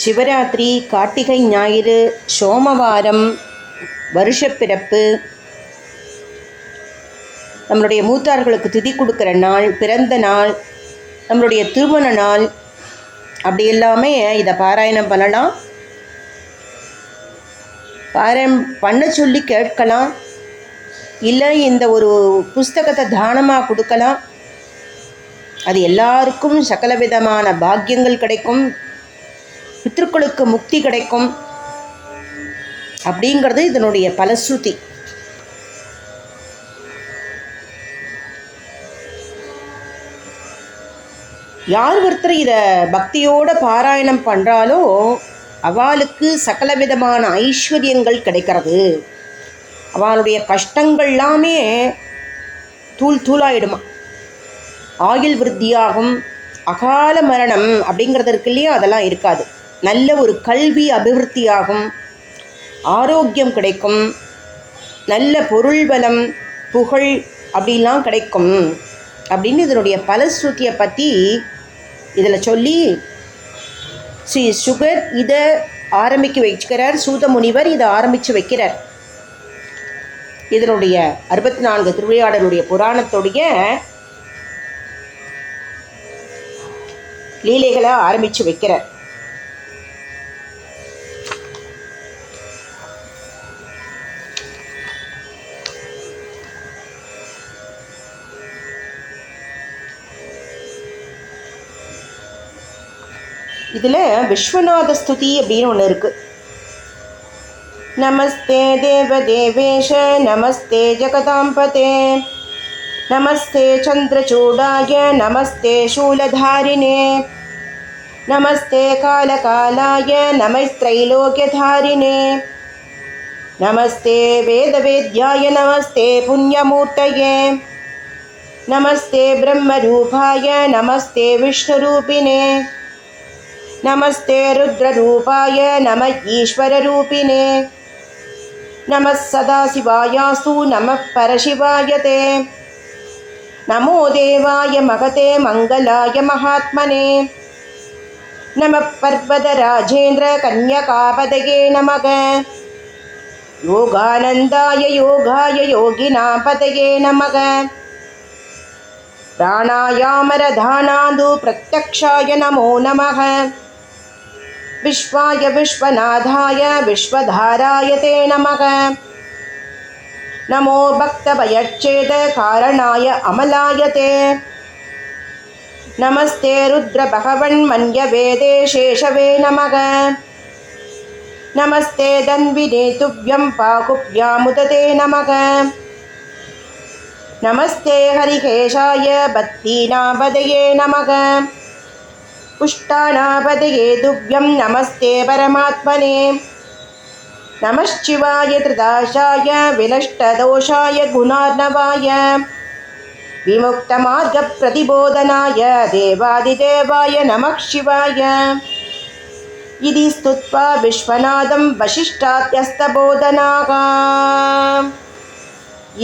சிவராத்திரி, கார்த்திகை ஞாயிறு, சோமவாரம், வருஷப்பிறப்பு, நம்மளுடைய மூத்தார்களுக்கு திதி கொடுக்குற நாள், பிறந்த நாள், நம்மளுடைய திருமண நாள், அப்படி எல்லாமே இதை பாராயணம் பண்ணலாம். பாராயணம் பண்ண சொல்லி கேட்கலாம். இல்லை இந்த ஒரு புஸ்தகத்தை தானமாக கொடுக்கலாம். அது எல்லாருக்கும் சகல விதமான பாக்கியங்கள் கிடைக்கும், பித்ருக்களுக்கு முக்தி கிடைக்கும் அப்படிங்கிறது இதனுடைய பலஸ்ருதி. யார் ஒருத்தர் இதை பக்தியோட பாராயணம் பண்ணுறாலோ அவளுக்கு சகல விதமான ஐஸ்வர்யங்கள் கிடைக்கிறது. அவளுடைய கஷ்டங்கள் எல்லாமே தூள் தூளாயிடுமா. ஆயுள் விருத்தியாகும், அகால மரணம் அப்படிங்கிறது இருக்கு இல்லையா, அதெல்லாம் இருக்காது. நல்ல ஒரு கல்வி அபிவிருத்தியாகும், ஆரோக்கியம் கிடைக்கும், நல்ல பொருள் பலம், புகழ் அப்படிலாம் கிடைக்கும் அப்படின்னு இதனுடைய பலஸ்ருதியை பற்றி இதில் சொல்லி ஸ்ரீ சுகர் இதை ஆரம்பிக்க வைக்கிறார். சூத முனிவர் இதை ஆரம்பித்து வைக்கிறார். இதனுடைய 64 திருவிளையாடலுடைய புராணத்துடைய லீலைகளை ஆரம்பித்து வைக்கிறார். இதில் விஸ்வநாத ஸ்துதி அப்படின்னு ஒன்று இருக்குது. நமஸ்தே தேவதேவேஷ நமஸ்தே ஜகதாம்பதே நமஸ்தே சந்திரசூடாய நமஸ்தே சூலதாரிணே நமஸ்தே காலகாலாய நமஸ்திரைலோக்யதாரிணே நமஸ்தே வேதவேத்யாய நமஸ்தே புண்ணியமூர்த்தயே நமஸ்தே பிரம்மரூபாய நமஸ்தே விஷ்ணுரூபிணே நமஸ்தே ருத்ரரூபாய நம ஈஸ்வரரூபிணே நம சதாசிவாயாஸ்து நம பரசிவாயதே நமோ தேவாய மகதே மங்களாய மகாத்மனே நம பர்வதராஜேந்திர கன்யகாபதயே நமக யோகானந்தாய யோகாய யோகினாபதயே நமக பிராணாயாமரதானாது பிரத்யக்ஷாய நமோ நமः விஸ்வாய விஸ்வநாதாய விஸ்வதாராய தே நமக நமோ பக்தபயச்சேத காரணாய அமலாய தே நமஸ்தே ருத்ர பகவன் மன்யவேதே சேஷவே நமக நமஸ்தே தன்வினே துவ்யம் பாகுப்யாமுததே நமக நமஸ்தே ஹரிகேஷாய பக்தீநாபதயே நமக புஷ்டாநாபதயே துவ்யம் நமஸ்தே பரமாத்மனே நமச்சிவாய திருதாசாய வினஷ்டதோஷாய குணார்ணவாய விமுக்தமார்க பிரதிபோதனாய தேவாதிதேவாய நமः சிவாய இதி ஸ்துத்வா விஸ்வநாதம் வசிஷ்டாத்யஸ்தபோதனாக.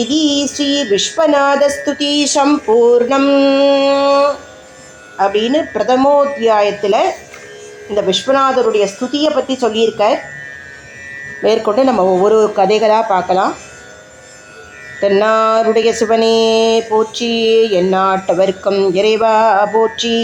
இது ஸ்ரீ விஸ்வநாதஸ்துதி சம்பூர்ணம் அப்படின்னு பிரதமோத்தியாயத்தில் இந்த விஸ்வநாதருடைய ஸ்துதியை பற்றி சொல்லியிருக்கார். மேற்கொண்டு நம்ம ஒவ்வொரு கதைகளாக பார்க்கலாம். தென்னாருடைய சிவனே போற்றி, எந்நாட்டவர்க்கும் இறைவா போற்றி.